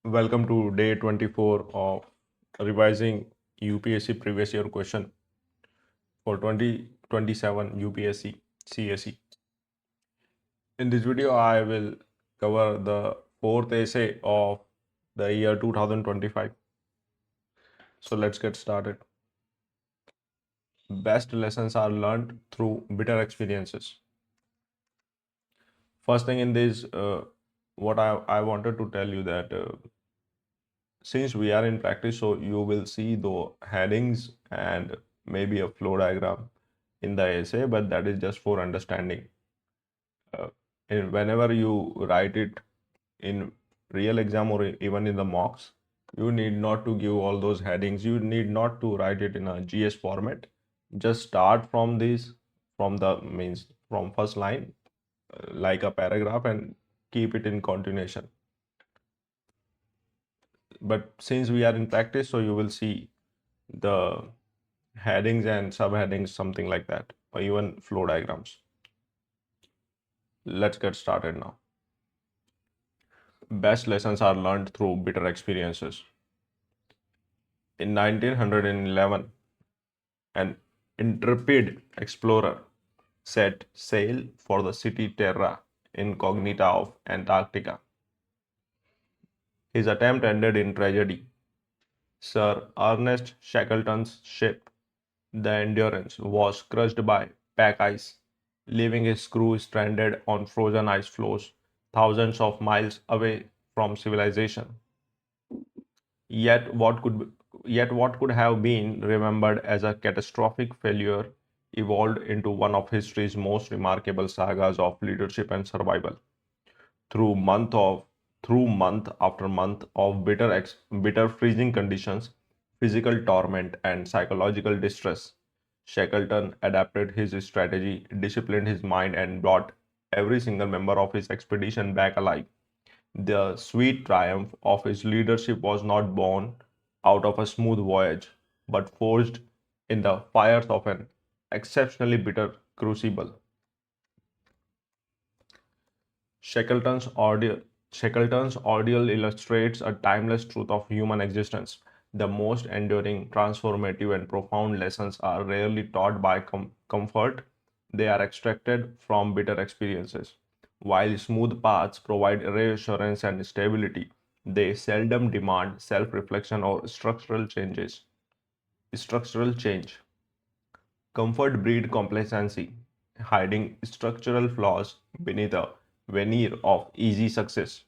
Welcome to day 24 of revising UPSC previous year question for 2027 UPSC CSE. In this video, I will cover the fourth essay of the year 2025. So let's get started. Best lessons are learned through bitter experiences. First thing in this, what I wanted to tell you that since we are in practice, so you will see the headings and maybe a flow diagram in the essay, but that is just for understanding. And whenever you write it in real exam or even in the mocks, you need not to give all those headings. You need not to write it in a GS format. Just start from this, from the means from first line, like a paragraph, and keep it in continuation. But since we are in practice, so you will see the headings and subheadings, something like that, or even flow diagrams. Let's get started now. Best lessons are learned through bitter experiences. In 1911, an intrepid explorer set sail for the city Terra Incognita of Antarctica. His attempt ended in tragedy. Sir Ernest Shackleton's ship, the Endurance, was crushed by pack ice, leaving his crew stranded on frozen ice floes thousands of miles away from civilization. Yet what could have been remembered as a catastrophic failure evolved into one of history's most remarkable sagas of leadership and survival. Through month of through month after month of bitter freezing conditions, physical torment, and psychological distress, Shackleton adapted his strategy, disciplined his mind, and brought every single member of his expedition back alive. The sweet triumph of his leadership was not born out of a smooth voyage, but forged in the fires of an exceptionally bitter crucible. Shackleton's ordeal, Shackleton's ordeal illustrates a timeless truth of human existence. The most enduring, transformative, and profound lessons are rarely taught by comfort, they are extracted from bitter experiences. While smooth paths provide reassurance and stability, they seldom demand self reflection or structural change. Comfort breeds complacency, hiding structural flaws beneath a veneer of easy success.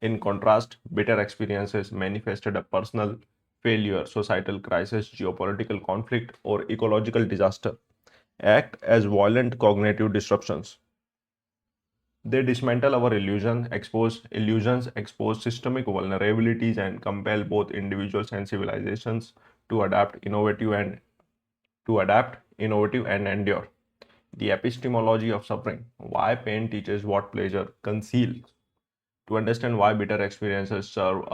In contrast, bitter experiences manifested a personal failure, societal crisis, geopolitical conflict, or ecological disaster act as violent cognitive disruptions. They dismantle our illusions, expose systemic vulnerabilities, and compel both individuals and civilizations to adapt, innovative, and endure. The epistemology of suffering. Why pain teaches what pleasure conceals. To understand why bitter experiences serve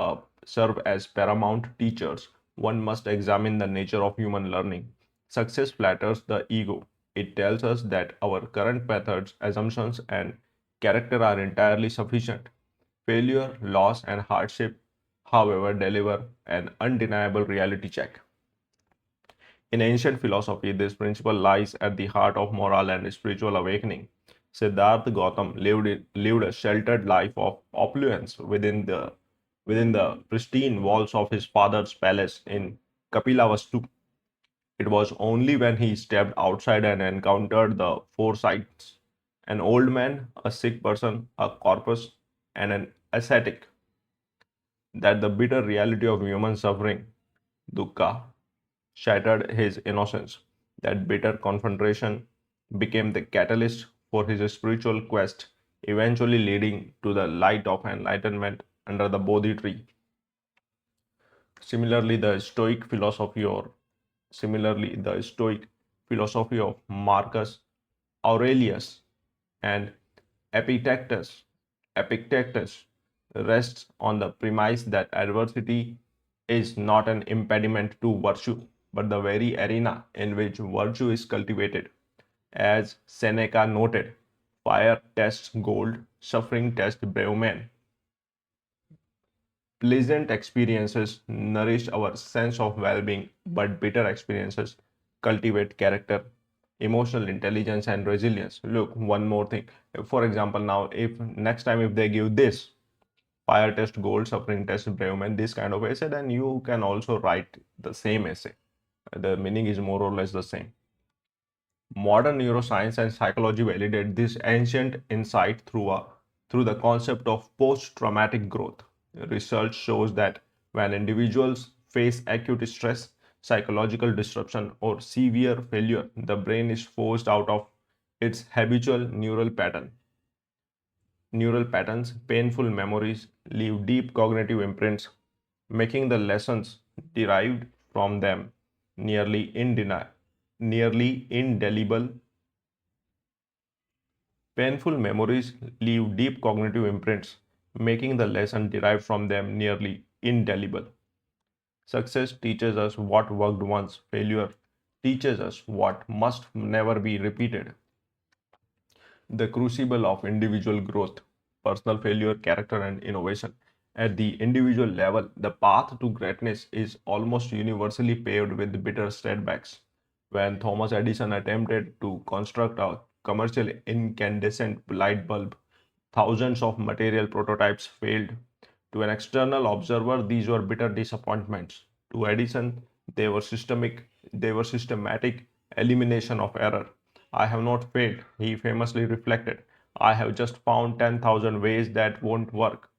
as paramount teachers, one must examine the nature of human learning. Success flatters the ego. It tells us that our current methods, assumptions, and character are entirely sufficient. Failure, loss, and hardship, however, deliver an undeniable reality check. In ancient philosophy, this principle lies at the heart of moral and spiritual awakening. Siddhartha Gautam lived a sheltered life of opulence within the pristine walls of his father's palace in Kapilavastu. It was only when he stepped outside and encountered the four sights, an old man, a sick person, a corpse, and an ascetic, that the bitter reality of human suffering, dukkha, shattered his innocence. That bitter confrontation became the catalyst for his spiritual quest, eventually leading to the light of enlightenment under the Bodhi tree. Similarly, the Stoic philosophy of Marcus Aurelius and Epictetus, Epictetus rests on the premise that adversity is not an impediment to virtue, but the very arena in which virtue is cultivated. As Seneca noted, fire tests gold, suffering tests brave men. Pleasant experiences nourish our sense of well being, but bitter experiences cultivate character, emotional intelligence, and resilience. Look, one more thing. For example, now, if next time if they give this fire test gold, suffering test brave man, this kind of essay, then you can also write the same essay. The meaning is more or less the same. Modern neuroscience and psychology validate this ancient insight through the concept of post-traumatic growth. Research shows that when individuals face acute stress, psychological disruption, or severe failure, the brain is forced out of its habitual neural patterns. Painful memories leave deep cognitive imprints, making the lessons derived from them nearly indelible. Painful memories leave deep cognitive imprints, making the lesson derived from them nearly indelible. Success teaches us what worked once, failure teaches us what must never be repeated. The crucible of individual growth, personal failure, character, and innovation. At the individual level, the path to greatness is almost universally paved with bitter setbacks. When Thomas Edison attempted to construct a commercial incandescent light bulb, thousands of material prototypes failed. To an external observer, these were bitter disappointments. To Edison, they were systematic elimination of error. I have not failed, he famously reflected. I have just found 10,000 ways that won't work.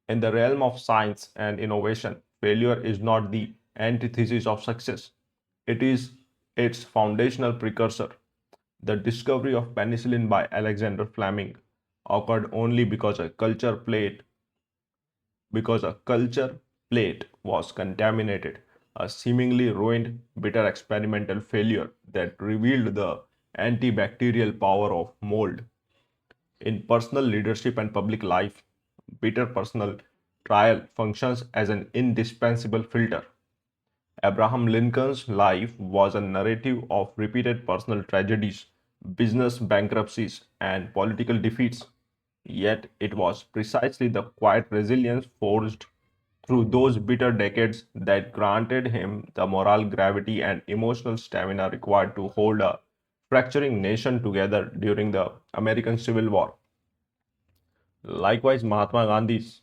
In the realm of science and innovation, failure is not the antithesis of success. It is its foundational precursor. The discovery of penicillin by Alexander Fleming occurred only because a culture plate was contaminated, a seemingly ruined bitter experimental failure that revealed the antibacterial power of mold. In personal leadership and public life, bitter personal trial functions as an indispensable filter. Abraham Lincoln's life was a narrative of repeated personal tragedies, business bankruptcies, and political defeats. Yet it was precisely the quiet resilience forged through those bitter decades that granted him the moral gravity and emotional stamina required to hold a fracturing nation together during the American Civil War. Likewise, Mahatma Gandhi's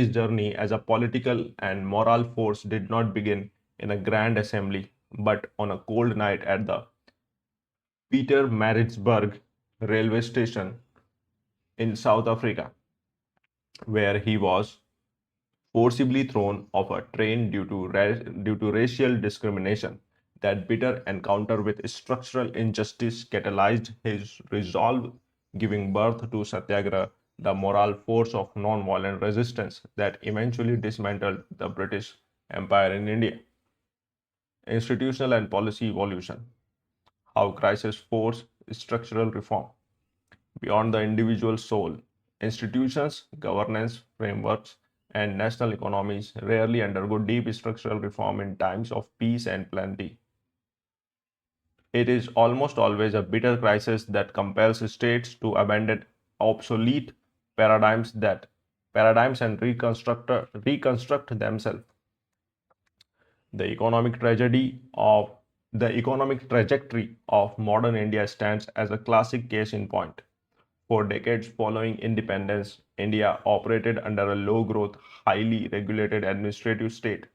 journey as a political and moral force did not begin in a grand assembly, but on a cold night at the Pietermaritzburg railway station in South Africa, where he was forcibly thrown off a train due to racial discrimination. That bitter encounter with structural injustice catalyzed his resolve, giving birth to Satyagraha, the moral force of non-violent resistance that eventually dismantled the British Empire in India. Institutional and policy evolution. How crisis force structural reform. Beyond the individual soul, institutions, governance frameworks, and national economies rarely undergo deep structural reform in times of peace and plenty. It is almost always a bitter crisis that compels states to abandon obsolete paradigms and reconstruct themselves. The economic tragedy of the economic trajectory of modern India stands as a classic case in point. For decades following independence, India operated under a low growth, highly regulated administrative state,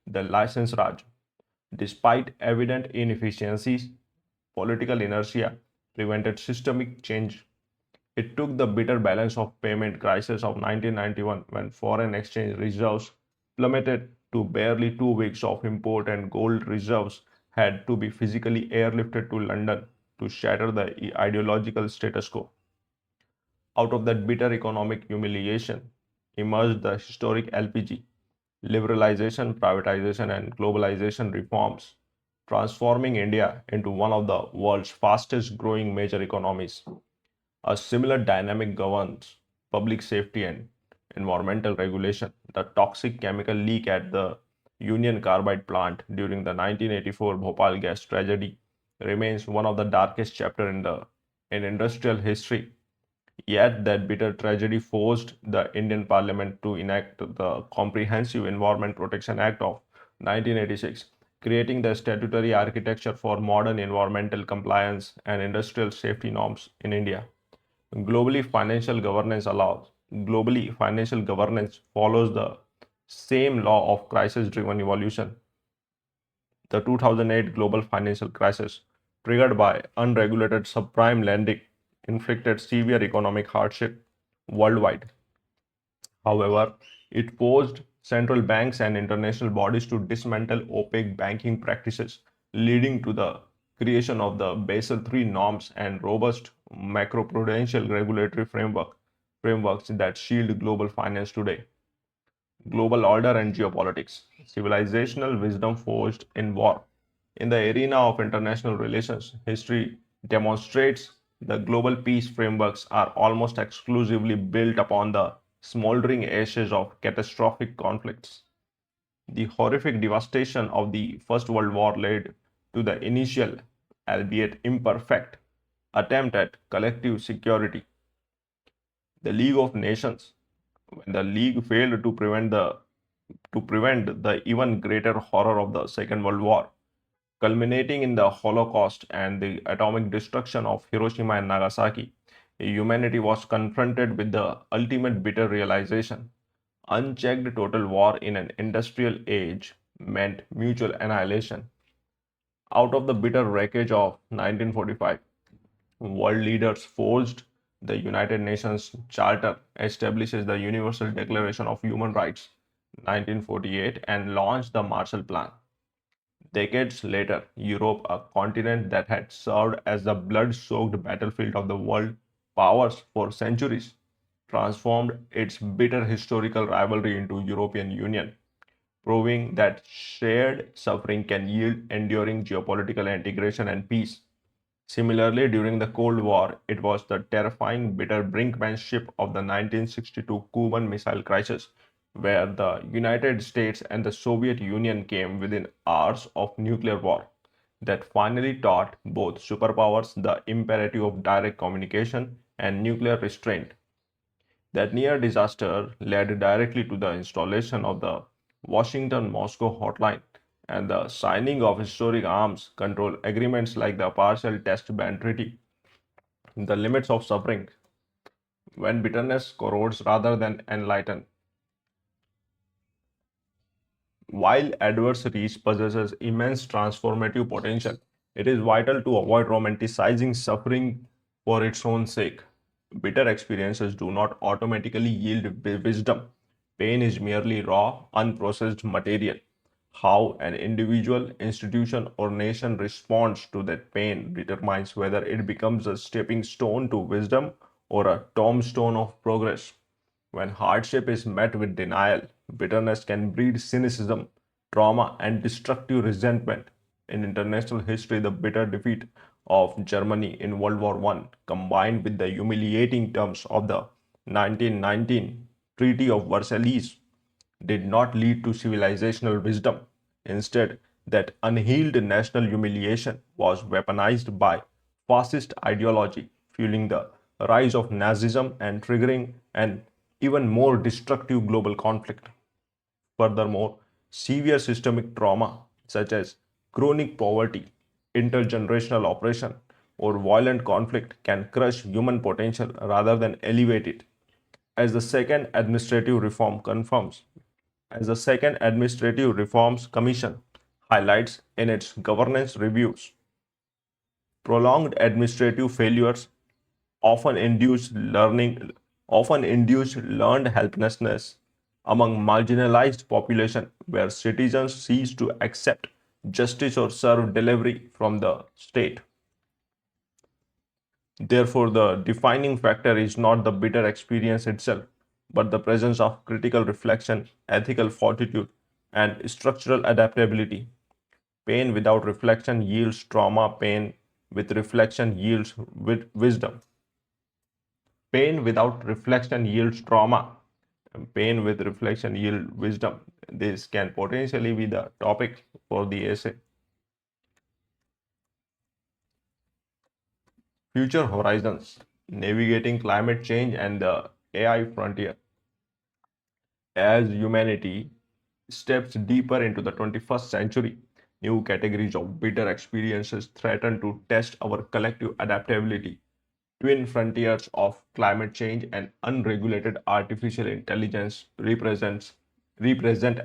the License Raj. Despite evident inefficiencies, political inertia prevented systemic change. It took the bitter balance of payment crisis of 1991 when foreign exchange reserves plummeted to barely 2 weeks of import and gold reserves had to be physically airlifted to London to shatter the ideological status quo. Out of that bitter economic humiliation emerged the historic LPG, liberalization, privatization, and globalization reforms, transforming India into one of the world's fastest growing major economies. A similar dynamic governs public safety and environmental regulation. The toxic chemical leak at the Union Carbide plant during the 1984 Bhopal gas tragedy remains one of the darkest chapters in industrial history. Yet that bitter tragedy forced the Indian Parliament to enact the Comprehensive Environment Protection Act of 1986, creating the statutory architecture for modern environmental compliance and industrial safety norms in India. Globally, financial governance follows the same law of crisis-driven evolution. The 2008 global financial crisis, triggered by unregulated subprime lending, inflicted severe economic hardship worldwide. However, it forced central banks and international bodies to dismantle opaque banking practices, leading to the creation of the Basel III norms and robust macroprudential regulatory frameworks that shield global finance today. Global order and geopolitics, civilizational wisdom forged in war. In the arena of international relations, history demonstrates the global peace frameworks are almost exclusively built upon the smoldering ashes of catastrophic conflicts. The horrific devastation of the First World War led to the initial, albeit imperfect, attempt at collective security. The League of Nations, when the League failed to prevent the even greater horror of the Second World War, culminating in the Holocaust and the atomic destruction of Hiroshima and Nagasaki, humanity was confronted with the ultimate bitter realization. Unchecked total war in an industrial age meant mutual annihilation. Out of the bitter wreckage of 1945, world leaders forged the United Nations Charter, establishes the Universal Declaration of Human Rights, 1948, and launched the Marshall Plan. Decades later, Europe, a continent that had served as the blood-soaked battlefield of the world powers for centuries, transformed its bitter historical rivalry into European Union, proving that shared suffering can yield enduring geopolitical integration and peace. Similarly, during the Cold War, it was the terrifying bitter brinkmanship of the 1962 Cuban Missile Crisis, where the United States and the Soviet Union came within hours of nuclear war, that finally taught both superpowers the imperative of direct communication and nuclear restraint. That near disaster led directly to the installation of the Washington Moscow hotline and the signing of historic arms control agreements like the Partial Test Ban Treaty. The limits of suffering, when bitterness corrodes rather than enlighten. While adversity possesses immense transformative potential, it is vital to avoid romanticizing suffering for its own sake. Bitter experiences do not automatically yield wisdom. Pain is merely raw, unprocessed material. How an individual, institution, or nation responds to that pain determines whether it becomes a stepping stone to wisdom or a tombstone of progress. When hardship is met with denial, bitterness can breed cynicism, trauma, and destructive resentment. In international history, the bitter defeat of Germany in World War I, combined with the humiliating terms of the 1919 Treaty of Versailles, did not lead to civilizational wisdom. Instead, that unhealed national humiliation was weaponized by fascist ideology, fueling the rise of Nazism and triggering an even more destructive global conflict. Furthermore, severe systemic trauma, such as chronic poverty, intergenerational oppression, or violent conflict, can crush human potential rather than elevate it. As the second administrative reform confirms, as the Second Administrative Reforms Commission highlights in its governance reviews, prolonged administrative failures often induce learning often induce learned helplessness among marginalized population where citizens cease to accept justice or serve delivery from the state. Therefore, the defining factor is not the bitter experience itself, but the presence of critical reflection, ethical fortitude, and structural adaptability. Pain without reflection yields trauma, pain with reflection yields wisdom. Pain without reflection yields trauma. And pain with reflection yields wisdom. This can potentially be the topic for the essay. Future horizons. Navigating Climate Change and the AI Frontier. As humanity steps deeper into the 21st century, new categories of bitter experiences threaten to test our collective adaptability. Twin frontiers of climate change and unregulated artificial intelligence represent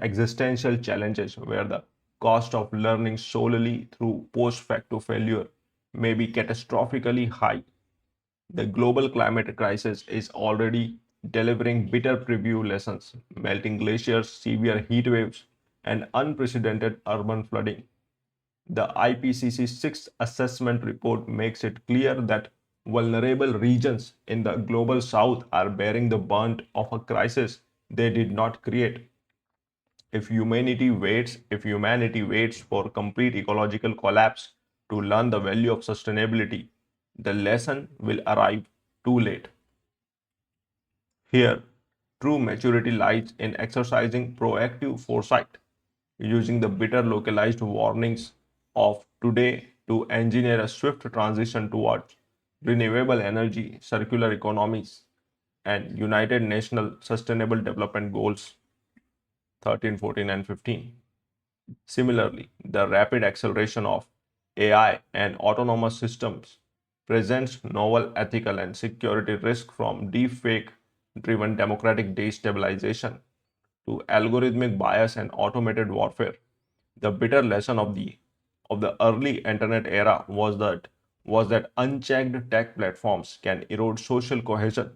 existential challenges where the cost of learning solely through post facto failure may be catastrophically high. The global climate crisis is already delivering bitter preview lessons, melting glaciers, severe heat waves, and unprecedented urban flooding. The IPCC sixth assessment report makes it clear that vulnerable regions in the global south are bearing the brunt of a crisis they did not create. If humanity waits for complete ecological collapse to learn the value of sustainability, the lesson will arrive too late. Here, true maturity lies in exercising proactive foresight, using the bitter localized warnings of today to engineer a swift transition towards renewable energy, circular economies, and United Nations Sustainable Development Goals 13, 14, and 15. Similarly, the rapid acceleration of AI and autonomous systems presents novel ethical and security risks from deepfake driven democratic destabilization to algorithmic bias and automated warfare. The bitter lesson of the early internet era was that unchecked tech platforms can erode social cohesion.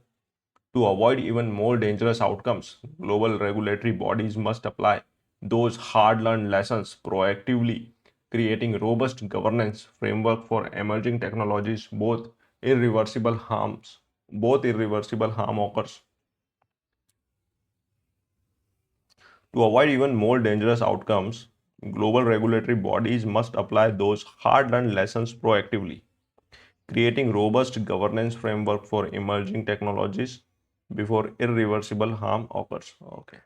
To avoid even more dangerous outcomes, global regulatory bodies must apply those hard-learned lessons proactively, creating robust governance framework for emerging technologies both irreversible harm occurs. To avoid even more dangerous outcomes, global regulatory bodies must apply those hard-learned lessons proactively, creating robust governance framework for emerging technologies before irreversible harm occurs. Okay.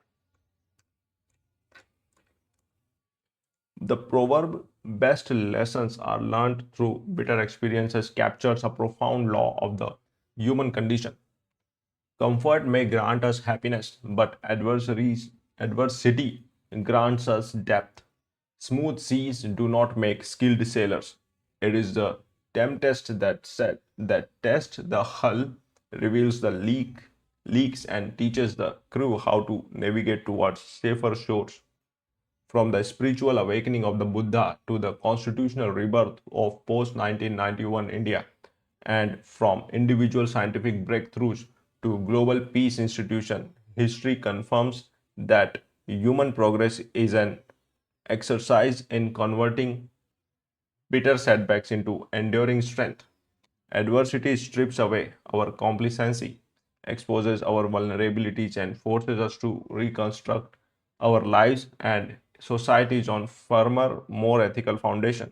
The proverb best lessons are learned through bitter experiences captures a profound law of the human condition. Comfort may grant us happiness, but adversity grants us depth. Smooth seas do not make skilled sailors. It is the tempest that tests the hull, reveals the leaks, and teaches the crew how to navigate towards safer shores. From the spiritual awakening of the Buddha to the constitutional rebirth of post 1991 India, and from individual scientific breakthroughs to global peace institution, history confirms that human progress is an exercise in converting bitter setbacks into enduring strength. Adversity strips away our complacency, exposes our vulnerabilities, and forces us to reconstruct our lives and societies on firmer, more ethical foundation.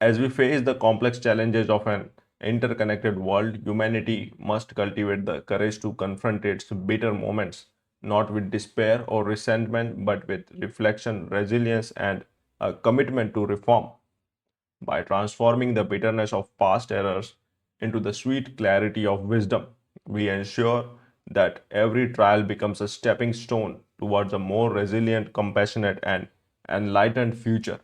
As we face the complex challenges of an interconnected world, humanity must cultivate the courage to confront its bitter moments, not with despair or resentment, but with reflection, resilience, and a commitment to reform. By transforming the bitterness of past errors into the sweet clarity of wisdom, we ensure that every trial becomes a stepping stone towards a more resilient, compassionate, and enlightened future.